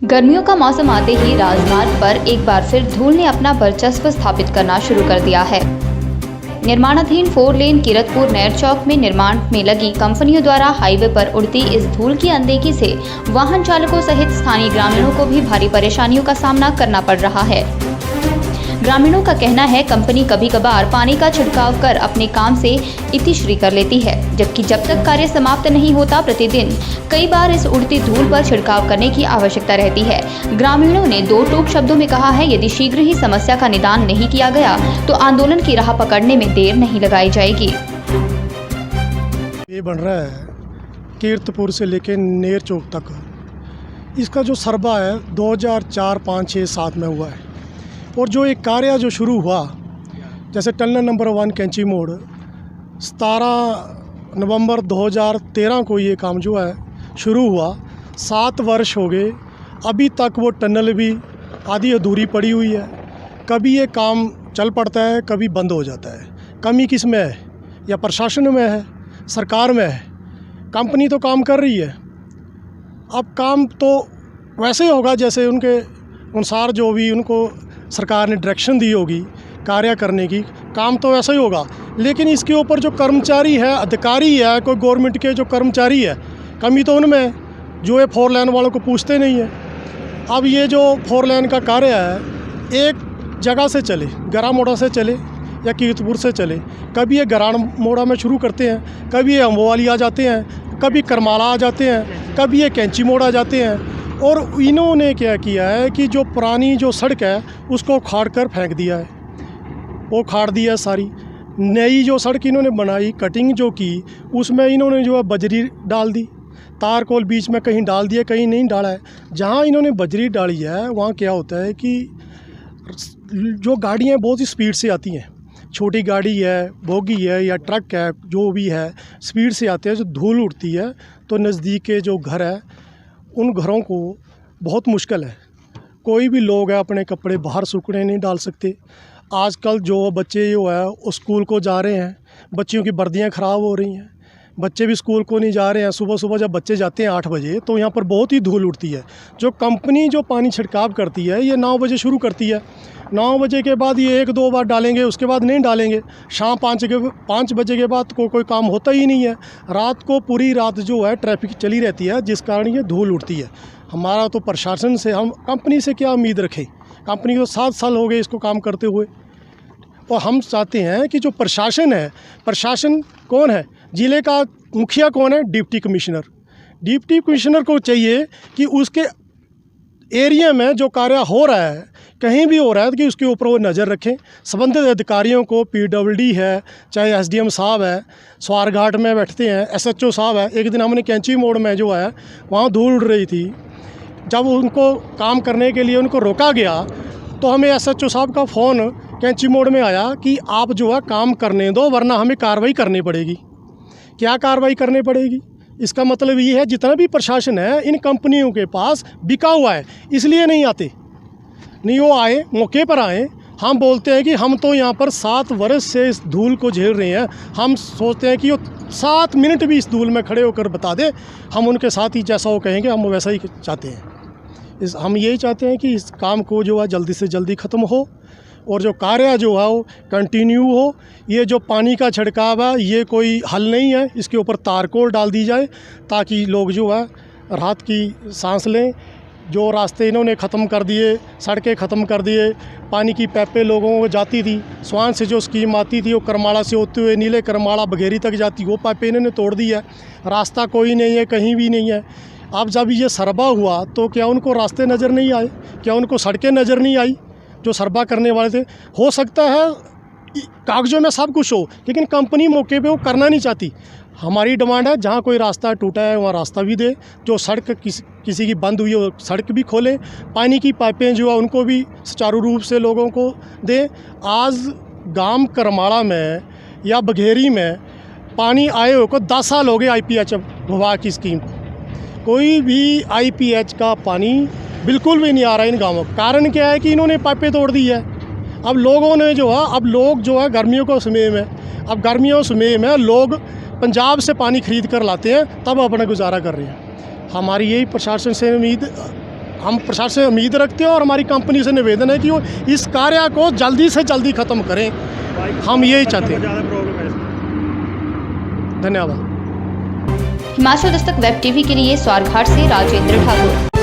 गर्मियों का मौसम आते ही राजमार्ग पर एक बार फिर धूल ने अपना वर्चस्व स्थापित करना शुरू कर दिया है। निर्माणाधीन 4 लेन कीरतपुर नहर चौक में निर्माण में लगी कंपनियों द्वारा हाईवे पर उड़ती इस धूल की अनदेखी से वाहन चालकों सहित स्थानीय ग्रामीणों को भी भारी परेशानियों का सामना करना पड़ रहा है। ग्रामीणों का कहना है कंपनी कभी कभार पानी का छिड़काव कर अपने काम से इतिश्री कर लेती है, जबकि जब तक कार्य समाप्त नहीं होता प्रतिदिन कई बार इस उड़ती धूल पर छिड़काव करने की आवश्यकता रहती है। ग्रामीणों ने दो टूक शब्दों में कहा है, यदि शीघ्र ही समस्या का निदान नहीं किया गया तो आंदोलन की राह पकड़ने में देर नहीं लगाई जाएगी। ये बन रहा है कीरतपुर से लेकर नेर चौक तक। इसका जो सरबा है 2004, 5, 6, 7 में हुआ है और जो एक कार्य जो शुरू हुआ, जैसे टनल नंबर 1 कैंची मोड़ 17 नवंबर 2013 को ये काम जो है शुरू हुआ। 7 वर्ष हो गए, अभी तक वो टनल भी आधी अधूरी पड़ी हुई है। कभी ये काम चल पड़ता है, कभी बंद हो जाता है। कमी किस में है? या प्रशासन में है, सरकार में है? कंपनी तो काम कर रही है, अब काम तो वैसे ही होगा जैसे उनके अनुसार जो भी उनको सरकार ने डायरेक्शन दी होगी कार्य करने की, काम तो वैसा ही होगा। लेकिन इसके ऊपर जो कर्मचारी है, अधिकारी है, कोई गवर्नमेंट के जो कर्मचारी है, कमी तो उनमें है, जो ये 4 लेन वालों को पूछते नहीं है। अब ये जो 4 लेन का कार्य है एक जगह से चले, गरा मोड़ा से चले या कीरतपुर से चले, कभी ये गराड़ मोड़ा में शुरू करते हैं, कभी ये अम्बोवाली आ जाते हैं, कभी करमाला आ जाते हैं, कभी ये कैंची मोड़ आ जाते हैं। और इन्होंने क्या किया है कि जो पुरानी जो सड़क है उसको उखाड़ कर फेंक दिया है, वो उखाड़ दिया है सारी। नई जो सड़क इन्होंने बनाई, कटिंग जो की, उसमें इन्होंने जो है बजरी डाल दी, तार को बीच में कहीं डाल दिया, कहीं नहीं डाला है। जहाँ इन्होंने बजरी डाली है वहाँ क्या होता है कि जो गाड़ियाँ बहुत ही स्पीड से आती हैं, छोटी गाड़ी है, बोगी है या ट्रक है, जो भी है स्पीड से आते हैं, जो धूल उड़ती है तो नज़दीक के जो घर है उन घरों को बहुत मुश्किल है। कोई भी लोग है अपने कपड़े बाहर सूखने नहीं डाल सकते। आजकल जो बच्चे जो है वो स्कूल को जा रहे हैं, बच्चियों की वर्दियाँ ख़राब हो रही हैं, बच्चे भी स्कूल को नहीं जा रहे हैं। सुबह सुबह जब बच्चे जाते हैं 8 बजे तो यहाँ पर बहुत ही धूल उड़ती है। जो कंपनी जो पानी छिड़काव करती है ये 9 बजे शुरू करती है, 9 बजे के बाद ये 1-2 बार डालेंगे, उसके बाद नहीं डालेंगे। शाम 5 बजे के बाद कोई काम होता ही नहीं है। रात को पूरी रात जो है ट्रैफिक चली रहती है, जिस कारण ये धूल उड़ती है। हमारा तो प्रशासन से, हम कंपनी से क्या उम्मीद रखें? कंपनी को 7 साल हो गए इसको काम करते हुए। और हम चाहते हैं कि जो प्रशासन है, प्रशासन कौन है? ज़िले का मुखिया कौन है? Deputy commissioner. डिप्टी कमिश्नर को चाहिए कि उसके एरिया में जो कार्य हो रहा है, कहीं भी हो रहा है, कि उसके ऊपर वो नज़र रखें। संबंधित अधिकारियों को, PWD है, चाहे SDM साहब है, स्वारघाट में बैठते हैं, SHO साहब है। एक दिन हमने कैंची मोड़ में जो है वहाँ धूल उड़ रही थी, जब उनको काम करने के लिए उनको रोका गया तो हमें SHO साहब का फ़ोन कैंची मोड़ में आया कि आप जो है काम करने दो वरना हमें कार्रवाई करनी पड़ेगी। क्या कार्रवाई करनी पड़ेगी? इसका मतलब ये है जितना भी प्रशासन है इन कंपनियों के पास बिका हुआ है, इसलिए नहीं आते। नहीं वो आए, मौके पर आए। हम बोलते हैं कि हम तो यहाँ पर 7 वर्ष से इस धूल को झेल रहे हैं। हम सोचते हैं कि वो 7 मिनट भी इस धूल में खड़े होकर बता दे, हम उनके साथ ही जैसा वो कहेंगे हम वैसा ही चाहते हैं। हम यही चाहते हैं कि इस काम को जो है जल्दी से जल्दी ख़त्म हो और जो कार्य जो है वो कंटिन्यू हो। ये जो पानी का छिड़काव है ये कोई हल नहीं है, इसके ऊपर तारकोल डाल दी जाए ताकि लोग जो है राहत की सांस लें। जो रास्ते इन्होंने ख़त्म कर दिए, सड़कें ख़त्म कर दिए, पानी की पाइपें लोगों को जाती थी, स्वान से जो स्कीम आती थी वो करमाड़ा से होते हुए नीले करमाड़ा बघेरी तक जाती, वो पाइपें इन्होंने तोड़ दी है। रास्ता कोई नहीं है, कहीं भी नहीं है। अब जब ये सरबा हुआ तो क्या उनको रास्ते नज़र नहीं आए? क्या उनको सड़कें नज़र नहीं आई? जो सरबा करने वाले थे, हो सकता है कागज़ों में सब कुछ हो लेकिन कंपनी मौके पे वो करना नहीं चाहती। हमारी डिमांड है जहाँ कोई रास्ता टूटा है वहाँ रास्ता भी दे, जो सड़क किसी की बंद हुई हो सड़क भी खोले, पानी की पाइपें जो है उनको भी सुचारू रूप से लोगों को दे। आज गांव करमाड़ा में या बघेरी में पानी आए हो को 10 साल हो गए IPH विभाग की स्कीम को, कोई भी IPH का पानी बिल्कुल भी नहीं आ रहा इन गाँवों। कारण क्या है कि इन्होंने पाइपें तोड़ दी है। अब लोगों ने जो है, अब लोग जो है गर्मियों के समय में, अब गर्मियों समय में लोग पंजाब से पानी खरीद कर लाते हैं, तब अपना गुजारा कर रहे हैं। हमारी यही प्रशासन से उम्मीद हम प्रशासन से उम्मीद रखते हैं और हमारी कंपनी से निवेदन है कि वो इस कार्य को जल्दी से जल्दी ख़त्म करें। हम यही चाहते हैं। धन्यवाद। हिमाचल दस्तक वेब टीवी के लिए स्वारघाट से राजेंद्र ठाकुर।